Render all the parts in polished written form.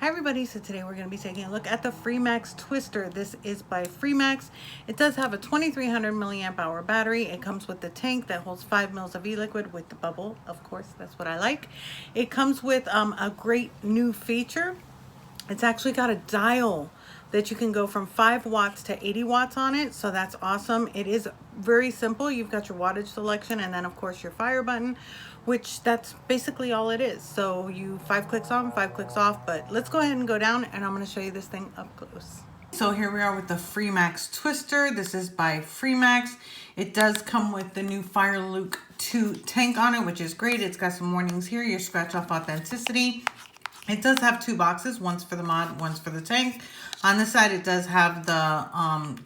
Hi everybody, so today we're going to be taking a look at the Freemax Twister. This is by Freemax. It does have a 2300 milliamp hour battery. It comes with the tank that holds 5 mils of e-liquid with the bubble, of course, that's what I like. It comes with a great new feature. It's actually got a dial that you can go from 5 watts to 80 watts on it, so that's awesome. It is very simple. You've got your wattage selection and then of course your fire button, which that's basically all it is. So you 5 clicks on, 5 clicks off, but let's go ahead and go down and I'm going to show you this thing up close. So here we are with the Freemax Twister. This is by Freemax. It does come with the new Fireluke 2 tank on it, which is great. It's got some warnings here, your scratch off authenticity. It does have 2 boxes, one's for the mod, one's for the tank. On this side, it does have the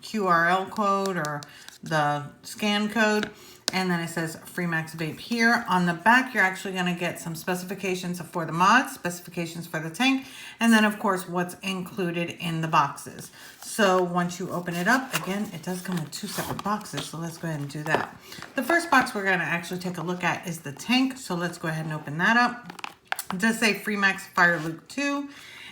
QRL code or the scan code. And then it says Freemax Vape here. On the back, you're actually going to get some specifications for the mod, specifications for the tank, and then, of course, what's included in the boxes. So once you open it up, again, it does come with 2 separate boxes, so let's go ahead and do that. The first box we're going to actually take a look at is the tank, so let's go ahead and open that up. It does say Freemax Fireluke 2,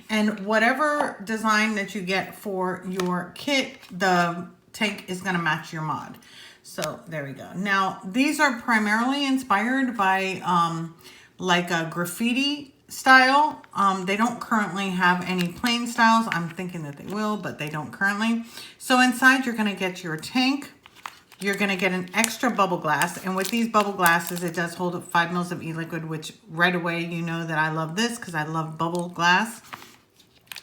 and whatever design that you get for your kit, the tank is going to match your mod. So there we go. Now, these are primarily inspired by like a graffiti style. They don't currently have any plain styles. I'm thinking that they will, but they don't currently. So inside, you're going to get your tank. You're going to get an extra bubble glass. And with these bubble glasses, it does hold 5 mils of e-liquid, which right away you know that I love this because I love bubble glass.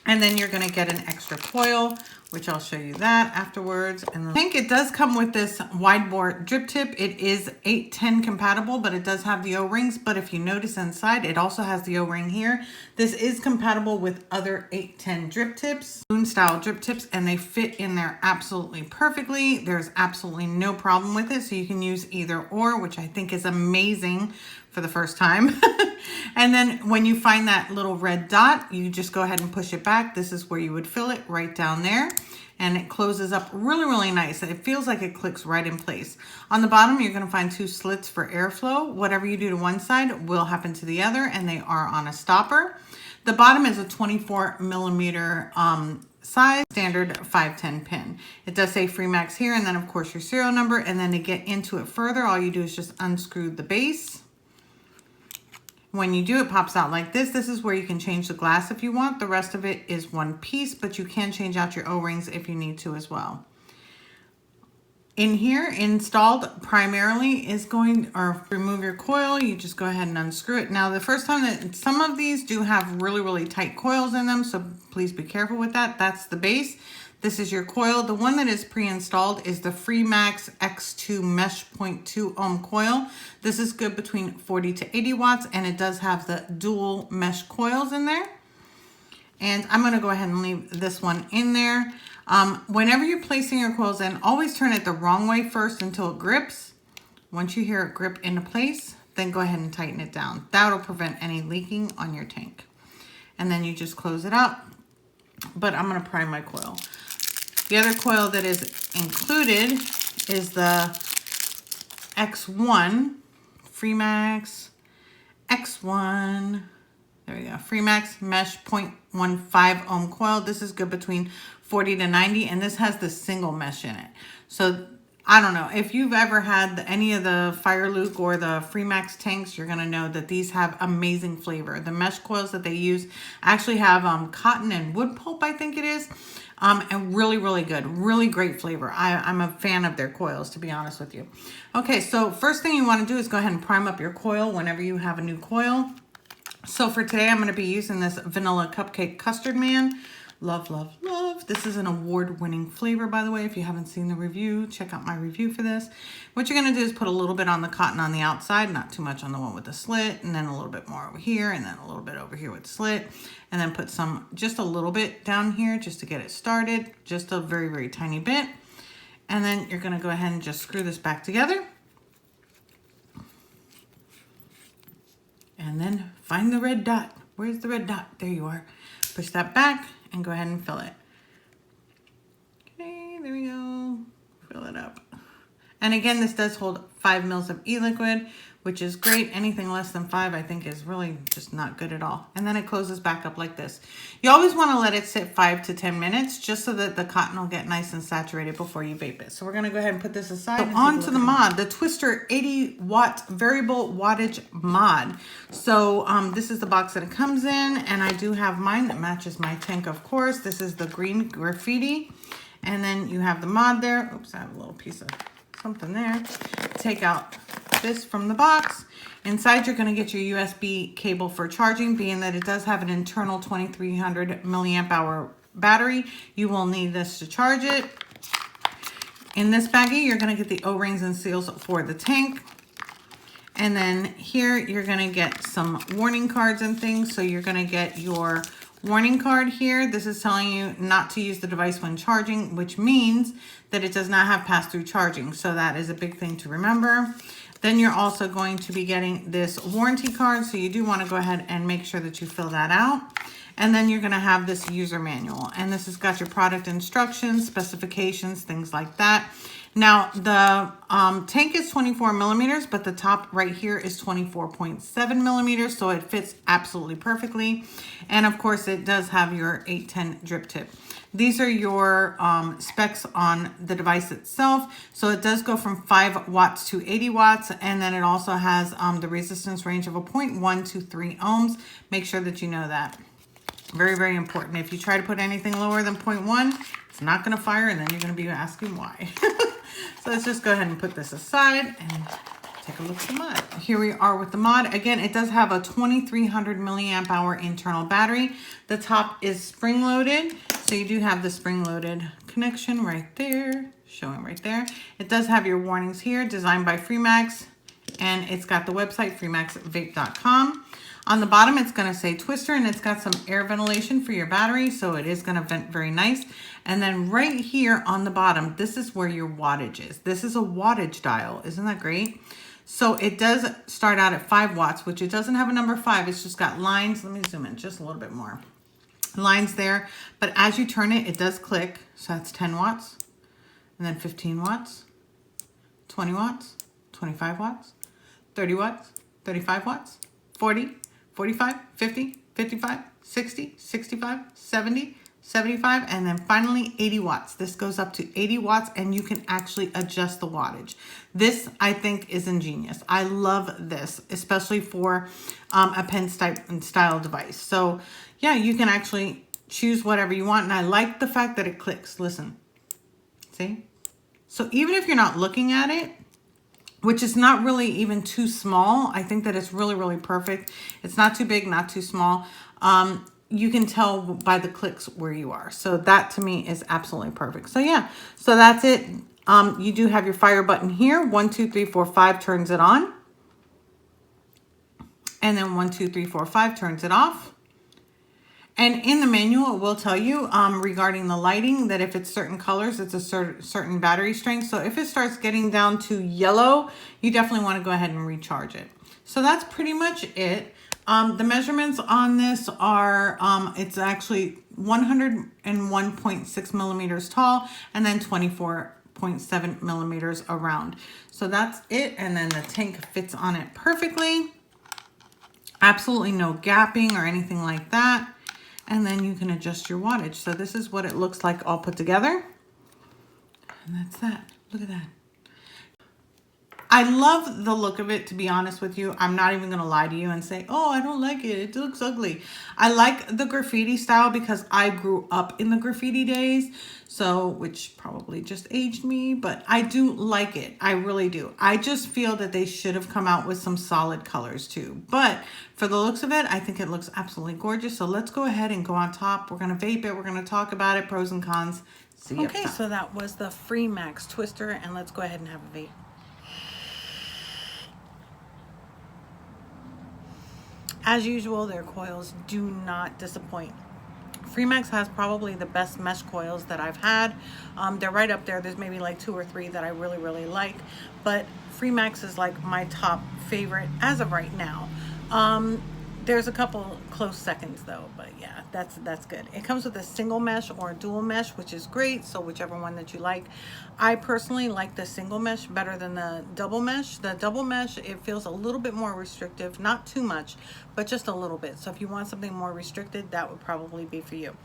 And then you're going to get an extra coil, which I'll show you that afterwards. And the tank, it does come with this wide bore drip tip. It is 810 compatible, but it does have the O-rings. But if you notice inside, it also has the O-ring here. This is compatible with other 810 drip tips, spoon style drip tips, and they fit in there absolutely perfectly. There's absolutely no problem with it. So you can use either or, which I think is amazing for the first time. And then when you find that little red dot, you just go ahead and push it back. This is where you would fill it, right down there. And it closes up really, really nice. It feels like it clicks right in place. On the bottom, you're gonna find 2 slits for airflow. Whatever you do to one side will happen to the other, and they are on a stopper. The bottom is a 24 millimeter size, standard 510 pin. It does say Freemax here, and then of course your serial number. And then to get into it further, all you do is just unscrew the base. When you do, it pops out like this. This is where you can change the glass if you want. The rest of it is one piece, but you can change out your O-rings if you need to as well. In here, installed primarily is or remove your coil. You just go ahead and unscrew it. Now, the first time that some of these do have really, really tight coils in them, so please be careful with that. That's the base. This is your coil. The one that is pre-installed is the Freemax X2 Mesh 0.2 ohm coil. This is good between 40 to 80 watts, and it does have the dual mesh coils in there. And I'm gonna go ahead and leave this one in there. Whenever you're placing your coils in, always turn it the wrong way first until it grips. Once you hear it grip into place, then go ahead and tighten it down. That'll prevent any leaking on your tank. And then you just close it up. But I'm gonna prime my coil. The other coil that is included is the X1, Freemax X1, there we go, Freemax Mesh 0.15 ohm coil. This is good between 40 to 90, and this has the single mesh in it. So I don't know, if you've ever had any of the Fireluke or the Freemax tanks, you're gonna know that these have amazing flavor. The mesh coils that they use actually have cotton and wood pulp, I think it is. And really, really good, really great flavor. I'm a fan of their coils, to be honest with you. Okay, so first thing you want to do is go ahead and prime up your coil whenever you have a new coil. So for today, I'm going to be using this Vanilla Cupcake Custard Man. Love, love, love. This is an award-winning flavor, by the way. If you haven't seen the review, check out my review for this. What you're going to do is put a little bit on the cotton on the outside, not too much on the one with the slit, and then a little bit more over here, and then a little bit over here with the slit, and then put some, just a little bit down here just to get it started, just a very, very tiny bit. And then you're going to go ahead and just screw this back together. And then find the red dot. Where's the red dot? There you are. Push that back and go ahead and fill it. Okay, there we go. Fill it up. And again, this does hold 5 mils of e-liquid, which is great. Anything less than 5, I think, is really just not good at all. And then it closes back up like this. You always want to let it sit 5 to 10 minutes just so that the cotton will get nice and saturated before you vape it. So we're going to go ahead and put this aside. So on to the mod, the Twister 80 watt variable wattage mod. So this is the box that it comes in, and I do have mine that matches my tank, of course. This is the green graffiti. And then you have the mod there. Oops, I have a little piece of something there. Take out this from the box. Inside, you're going to get your USB cable for charging, being that it does have an internal 2300 milliamp hour battery. You will need this to charge it. In this baggie, you're going to get the O-rings and seals for the tank. And then here, you're going to get some warning cards and things. So you're going to get your warning card here. This is telling you not to use the device when charging, which means that it does not have pass-through charging. So that is a big thing to remember. Then you're also going to be getting this warranty card. So you do want to go ahead and make sure that you fill that out. And then you're going to have this user manual. And this has got your product instructions, specifications, things like that. Now, the tank is 24 millimeters, but the top right here is 24.7 millimeters, so it fits absolutely perfectly. And of course, it does have your 810 drip tip. These are your specs on the device itself. So it does go from 5 watts to 80 watts, and then it also has the resistance range of a 0.1 to 3 ohms. Make sure that you know that. Very, very important. If you try to put anything lower than 0.1, it's not going to fire, and then you're going to be asking why. So let's just go ahead and put this aside and take a look at the mod. Here we are with the mod. Again, it does have a 2300 milliamp hour internal battery. The top is spring loaded. So you do have the spring loaded connection right there, showing right there. It does have your warnings here, designed by Freemax, and it's got the website freemaxvape.com. On the bottom, it's going to say Twister, and it's got some air ventilation for your battery, so it is going to vent very nice. And then right here on the bottom, this is where your wattage is. This is a wattage dial. Isn't that great? So it does start out at 5 watts, which it doesn't have a number 5. It's just got lines. Let me zoom in just a little bit more. Lines there. But as you turn it, it does click. So that's 10 watts, and then 15 watts, 20 watts, 25 watts, 30 watts, 35 watts, 40, 45, 50, 55, 60, 65, 70, 75, and then finally 80 watts. This goes up to 80 watts, and you can actually adjust the wattage. This, I think, is ingenious. I love this, especially for a pen style device. So yeah, you can actually choose whatever you want, and I like the fact that it clicks. Listen, see? So even if you're not looking at it, which is not really even too small, I think that it's really, really perfect. It's not too big, not too small. You can tell by the clicks where you are. So that to me is absolutely perfect. So yeah, so that's it. You do have your fire button here. 1, 2, 3, 4, 5 turns it on. And then 1, 2, 3, 4, 5 turns it off. And in the manual, it will tell you regarding the lighting that if it's certain colors, it's a certain battery strength. So if it starts getting down to yellow, you definitely want to go ahead and recharge it. So that's pretty much it. The measurements on this are, it's actually 101.6 millimeters tall and then 24.7 millimeters around. So that's it. And then the tank fits on it perfectly. Absolutely no gapping or anything like that. And then you can adjust your wattage. So this is what it looks like all put together. And that's that. Look at that. I love the look of it, to be honest with you. I'm not even going to lie to you and say, oh, I don't like it. It looks ugly. I like the graffiti style because I grew up in the graffiti days. So, which probably just aged me, but I do like it. I really do. I just feel that they should have come out with some solid colors too. But for the looks of it, I think it looks absolutely gorgeous. So let's go ahead and go on top. We're going to vape it. We're going to talk about it, pros and cons. See you. Okay, so that was the Freemax Twister, and let's go ahead and have a vape. As usual, their coils do not disappoint. Freemax has probably the best mesh coils that I've had. They're right up there. There's maybe like 2 or 3 that I really, really like. But Freemax is like my top favorite as of right now. There's a couple close seconds though, but yeah, that's good. It comes with a single mesh or a dual mesh, which is great. So whichever one that you like. I personally like the single mesh better than the double mesh. The double mesh, it feels a little bit more restrictive, not too much, but just a little bit. So if you want something more restricted, that would probably be for you.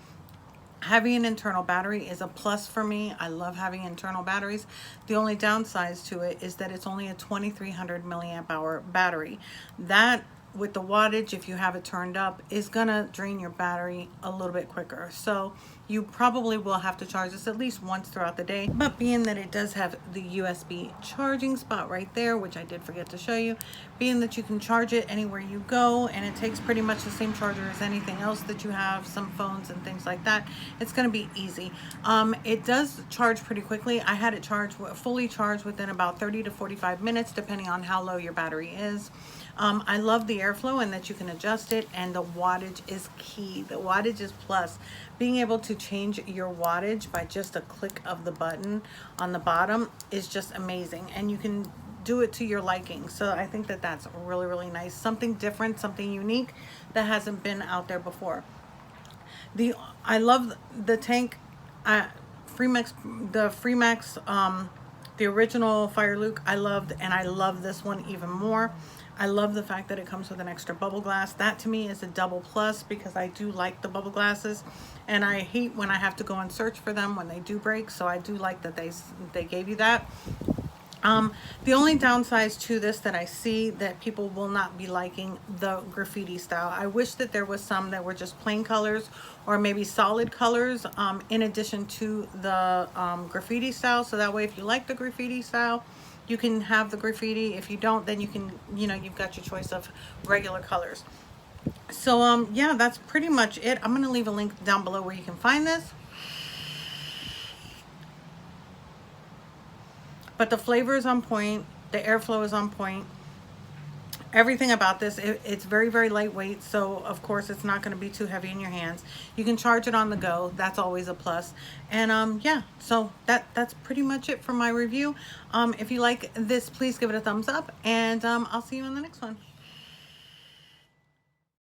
Having an internal battery is a plus for me. I love having internal batteries. The only downside to it is that it's only a 2300 milliamp hour battery. That, with the wattage, if you have it turned up, is gonna drain your battery a little bit quicker. So you probably will have to charge this at least once throughout the day. But being that it does have the USB charging spot right there, which I did forget to show you, being that you can charge it anywhere you go, and it takes pretty much the same charger as anything else that you have, some phones and things like that, it's gonna be easy. It does charge pretty quickly. I had it charged, fully charged within about 30 to 45 minutes, depending on how low your battery is. I love the airflow and that you can adjust it, and the wattage is key. The wattage is plus. Being able to change your wattage by just a click of the button on the bottom is just amazing, and you can do it to your liking. So I think that that's really, really nice. Something different, something unique that hasn't been out there before. I love the tank. Freemax, the original Fireluke I loved, and I love this one even more. I love the fact that it comes with an extra bubble glass. That to me is a double plus, because I do like the bubble glasses, and I hate when I have to go and search for them when they do break. So I do like that they gave you that. The only downsides to this that I see that people will not be liking, the graffiti style. I wish that there was some that were just plain colors or maybe solid colors in addition to the graffiti style. So that way, if you like the graffiti style, you can have the graffiti. If you don't, then you can, you've got your choice of regular colors. So yeah, that's pretty much it. I'm gonna leave a link down below where you can find this. But the flavor is on point, the airflow is on point. Everything about this, it's very, very lightweight, so of course it's not going to be too heavy in your hands. You can charge it on the go. That's always a plus. And yeah, so that's pretty much it for my review. If you like this, please give it a thumbs up, and I'll see you in the next one.